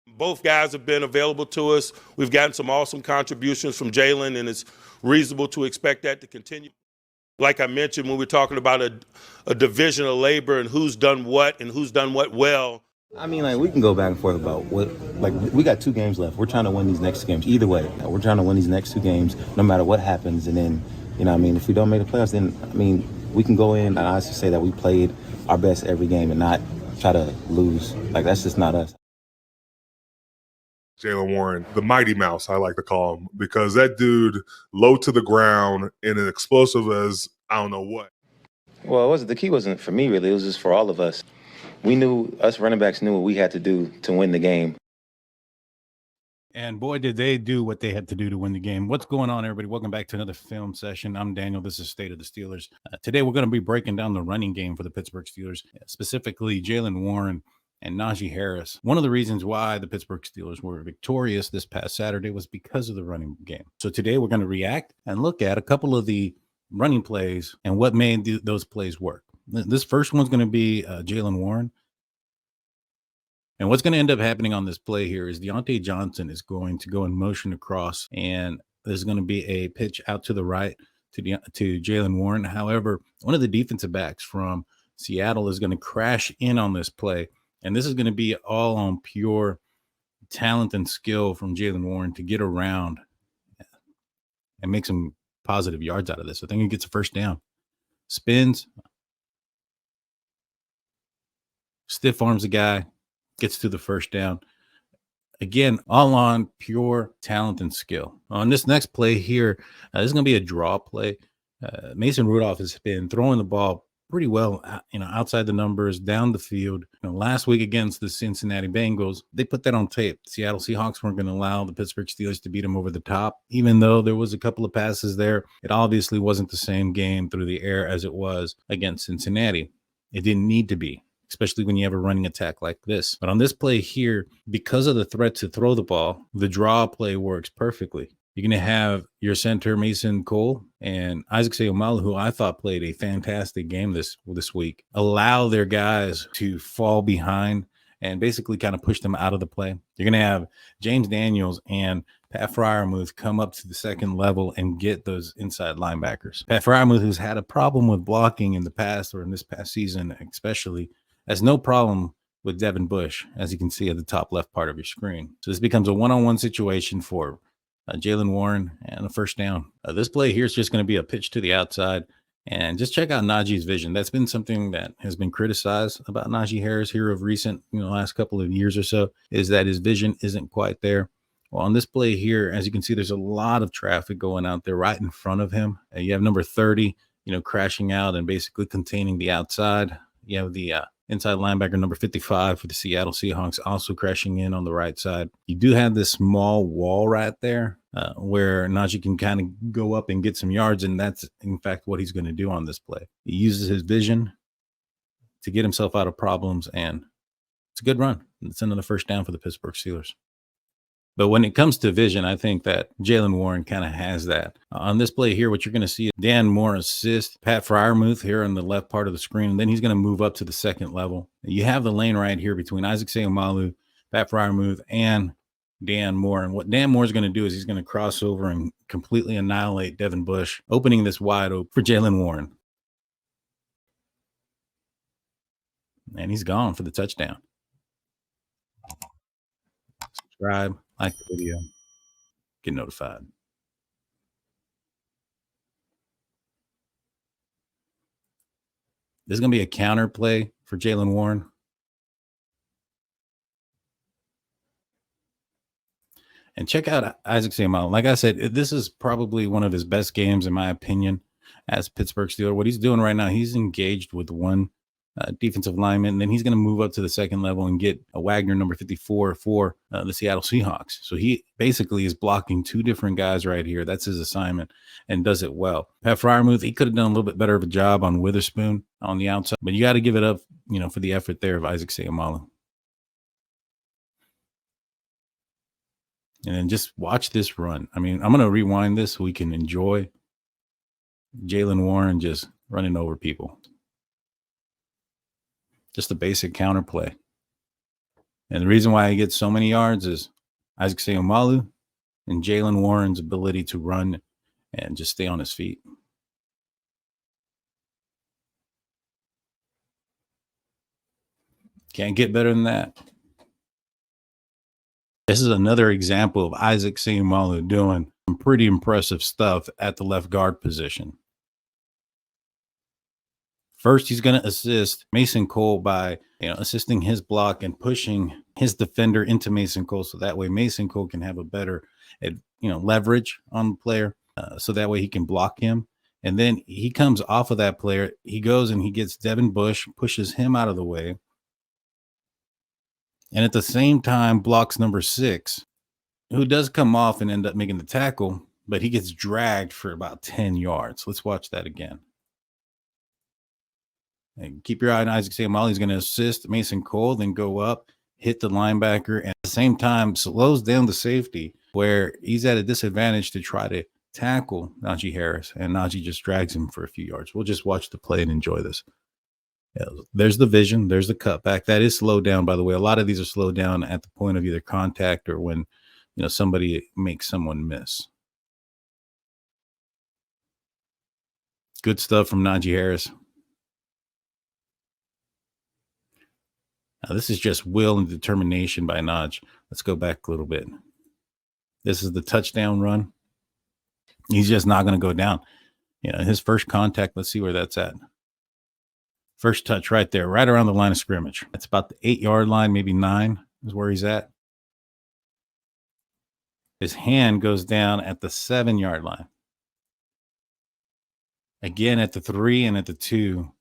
Both guys have been available to us. We've gotten some awesome contributions from Jaylen, and it's reasonable to expect that to continue. Like I mentioned, when we're talking about a division of labor and who's done what well. I mean, like, we can go back and forth about what, like, we got 2 games left. We're trying to win these next games. Either way, we're trying to win these next 2 games, no matter what happens. And then, you know what I mean, if we don't make the playoffs, then, I mean, we can go in and honestly say that we played our best every game and not try to lose. Like, that's just not us. Jaylen Warren, the Mighty Mouse, I like to call him, because that dude, low to the ground and as explosive as I don't know what. Well, the key wasn't for me, really. It was just for all of us. We knew, us running backs knew what we had to do to win the game. And boy, did they do what they had to do to win the game. What's going on, everybody? Welcome back to another film session. I'm Daniel. This is State of the Steelers. Today, we're going to be breaking down the running game for the Pittsburgh Steelers, specifically Jaylen Warren and Najee Harris. One of the reasons why the Pittsburgh Steelers were victorious this past Saturday was because of the running game. So today, we're going to react and look at a couple of the running plays and what made those plays work. This first one's going to be Jaylen Warren. And what's going to end up happening on this play here is Deontay Johnson is going to go in motion across, and there's going to be a pitch out to the right to Jaylen Warren. However, one of the defensive backs from Seattle is going to crash in on this play, and this is going to be all on pure talent and skill from Jaylen Warren to get around and make some positive yards out of this. I think he gets a first down. Spins, stiff arms the guy, gets to the first down. Again, all on pure talent and skill. On this next play here, this is going to be a draw play. Mason Rudolph has been throwing the ball pretty well, outside the numbers, down the field. Last week against the Cincinnati Bengals, they put that on tape. The Seattle Seahawks weren't going to allow the Pittsburgh Steelers to beat them over the top, even though there was a couple of passes there. It obviously wasn't the same game through the air as it was against Cincinnati. It didn't need to be, especially when you have a running attack like this. But on this play here, because of the threat to throw the ball, the draw play works perfectly. You're going to have your center, Mason Cole, and Isaac Seumalo, who I thought played a fantastic game this week, allow their guys to fall behind and basically kind of push them out of the play. You're going to have James Daniels and Pat Freiermuth come up to the second level and get those inside linebackers. Pat Freiermuth, who's had a problem with blocking in the past, or in this past season especially, has no problem with Devin Bush, as you can see at the top left part of your screen. So this becomes a one-on-one situation for Jaylen Warren and a first down. This play here is just going to be a pitch to the outside. And just check out Najee's vision. That's been something that has been criticized about Najee Harris here of recent, last couple of years or so, is that his vision isn't quite there. Well, on this play here, as you can see, there's a lot of traffic going out there right in front of him. You have number 30, crashing out and basically containing the outside. You have the inside linebacker number 55 for the Seattle Seahawks also crashing in on the right side. You do have this small wall right there where Najee can kind of go up and get some yards, and that's, in fact, what he's going to do on this play. He uses his vision to get himself out of problems, and it's a good run. It's another first down for the Pittsburgh Steelers. But when it comes to vision, I think that Jaylen Warren kind of has that. On this play here, what you're going to see is Dan Moore assist Pat Freiermuth here on the left part of the screen, and then he's going to move up to the second level. You have the lane right here between Isaac Seumalo, Pat Freiermuth, and Dan Moore. And what Dan Moore is going to do is he's going to cross over and completely annihilate Devin Bush, opening this wide open for Jaylen Warren. And he's gone for the touchdown. Subscribe, like the video, get notified. This is going to be a counter play for Jaylen Warren. And check out Isaac Seumalo. Like I said, this is probably one of his best games, in my opinion, as Pittsburgh Steelers. What he's doing right now, he's engaged with one defensive lineman, and then he's going to move up to the second level and get a Wagner number 54 for the Seattle Seahawks. So he basically is blocking two different guys right here. That's his assignment, and does it well. Pat Freiermuth, he could have done a little bit better of a job on Witherspoon on the outside, but you got to give it up, for the effort there of Isaac Seumalo. And then just watch this run. I mean, I'm going to rewind this so we can enjoy Jaylen Warren just running over people. Just a basic counter play. And the reason why he gets so many yards is Isaac Seumalo and Jaylen Warren's ability to run and just stay on his feet. Can't get better than that. This is another example of Isaac Seumalo doing some pretty impressive stuff at the left guard position. First, he's going to assist Mason Cole by assisting his block and pushing his defender into Mason Cole, so that way Mason Cole can have a better leverage on the player, so that way he can block him. And then he comes off of that player. He goes and he gets Devin Bush, pushes him out of the way, and at the same time blocks number 6, who does come off and end up making the tackle, but he gets dragged for about 10 yards. Let's watch that again. And keep your eye on Isaac Seumalo. He's going to assist Mason Cole, then go up, hit the linebacker, and at the same time slows down the safety where he's at a disadvantage to try to tackle Najee Harris, and Najee just drags him for a few yards. We'll just watch the play and enjoy this. Yeah, there's the vision. There's the cutback. That is slowed down, by the way. A lot of these are slowed down at the point of either contact or when somebody makes someone miss. Good stuff from Najee Harris. Now, this is just will and determination by Najee. Let's go back a little bit. This is the touchdown run. He's just not going to go down. His first contact, let's see where that's at. First touch right there, right around the line of scrimmage. That's about the 8-yard line, maybe 9 is where he's at. His hand goes down at the 7-yard line. Again at the 3 and at the 2.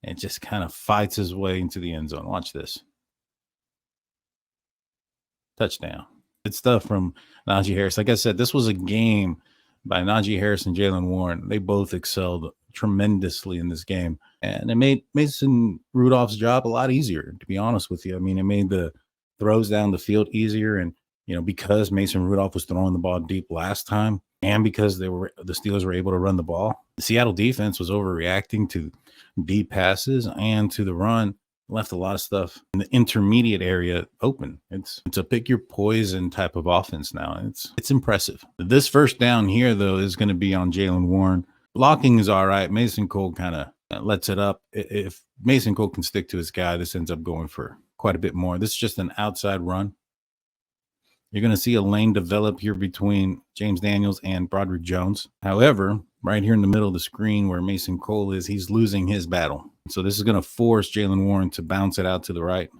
And just kind of fights his way into the end zone. Watch this. Touchdown. Good stuff from Najee Harris. Like I said, this was a game by Najee Harris and Jaylen Warren. They both excelled tremendously in this game. And it made Mason Rudolph's job a lot easier, to be honest with you. I mean, it made the throws down the field easier. And, because Mason Rudolph was throwing the ball deep last time, and because the Steelers were able to run the ball, the Seattle defense was overreacting to deep passes and to the run, left a lot of stuff in the intermediate area open. It's a pick your poison type of offense now. It's impressive. This first down here, though, is going to be on Jaylen Warren. Blocking is all right. Mason Cole kind of lets it up. If Mason Cole can stick to his guy, this ends up going for quite a bit more. This is just an outside run. You're going to see a lane develop here between James Daniels and Broderick Jones. However, right here in the middle of the screen where Mason Cole is, he's losing his battle. So this is going to force Jaylen Warren to bounce it out to the right.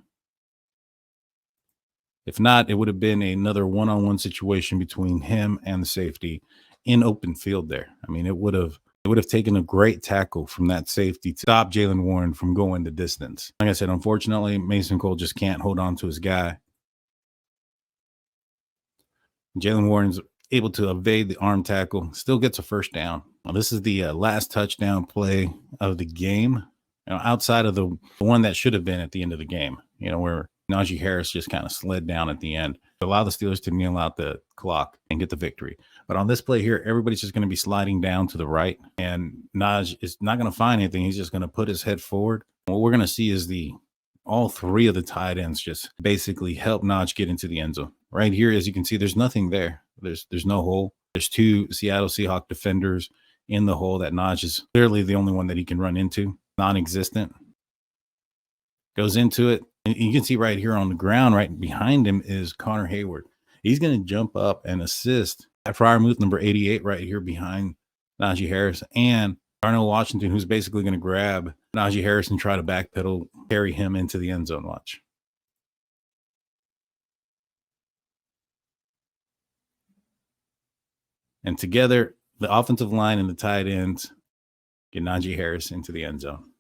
If not, it would have been another one-on-one situation between him and the safety in open field there. I mean, it would have taken a great tackle from that safety to stop Jaylen Warren from going the distance. Like I said, unfortunately, Mason Cole just can't hold on to his guy. Jaylen Warren's able to evade the arm tackle, still gets a first down. Well, this is the last touchdown play of the game, outside of the one that should have been at the end of the game, where Najee Harris just kind of slid down at the end, allow the Steelers to kneel out the clock and get the victory. But on this play here, everybody's just going to be sliding down to the right, and Najee is not going to find anything. He's just going to put his head forward. What we're going to see is all 3 of the tight ends just basically help Najee get into the end zone. Right here, as you can see, there's nothing there. There's no hole. There's 2 Seattle Seahawks defenders in the hole that Najee is clearly the only one that he can run into. Non-existent. Goes into it. And you can see right here on the ground, right behind him is Connor Hayward. He's going to jump up and assist at Freiermuth, number 88, right here behind Najee Harris, and Darnell Washington, who's basically going to grab Najee Harris and try to backpedal, carry him into the end zone. Watch. And together, the offensive line and the tight ends get Najee Harris into the end zone.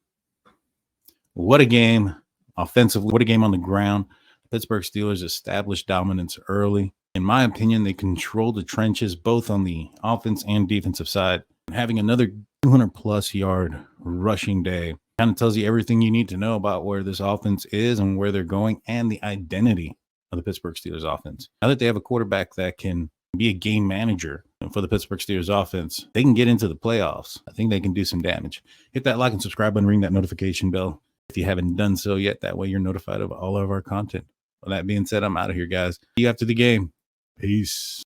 What a game offensively. What a game on the ground. The Pittsburgh Steelers established dominance early. In my opinion, they controlled the trenches both on the offense and defensive side. Having another 200-plus yard rushing day kind of tells you everything you need to know about where this offense is and where they're going and the identity of the Pittsburgh Steelers offense. Now that they have a quarterback that can be a game manager for the Pittsburgh Steelers offense, they can get into the playoffs. I think they can do some damage. Hit that like and subscribe button, ring that notification bell. if you haven't done so yet. That way you're notified of all of our content. With that being said, I'm out of here, guys. See you after the game. Peace.